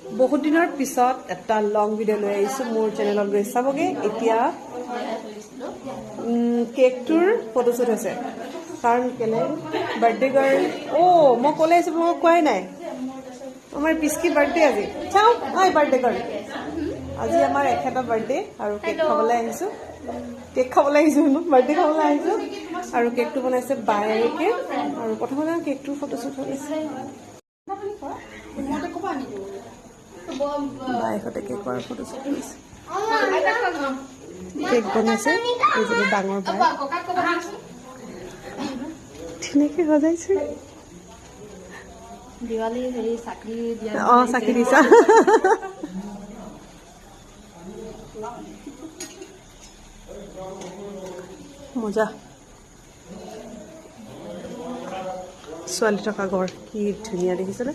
বহুত দিনৰ পিছত এটা লং ভিডিঅ' লৈ আহিছোঁ মোৰ চেনেলত গৈ চাবগে এতিয়া কেকটোৰ ফটোশ্বুট হৈছে কাৰণ কেলে বাৰ্থডে গাৰ্ল মই ক'লে আহিছোঁ মই কোৱাই নাই আমাৰ পিস্কি বাৰ্থডে আজি চাওঁ বাৰ্থডে গাৰ্ল আজি আমাৰ এখেতৰ বাৰ্থডে আৰু কেক খাবলৈ আহিছোঁ বাৰ্থডে খাবলৈ আহিছোঁ আৰু কেকটো বনাইছে বায়েকে আৰু প্ৰথমতে কেকটোৰ ফটোশ্বুট হৈছে বায়েকতে কেকৰ ফটোশ্বুট কৰিছে কেক বনাইছে এইজনী ডাঙৰ বাই ধুনীয়াকৈ সজাইছে দিৱালী হেৰি চাকি দিয়া চাকি দিছা মজা ছোৱালী থকা ঘৰ কি ধুনীয়া দেখিছেনে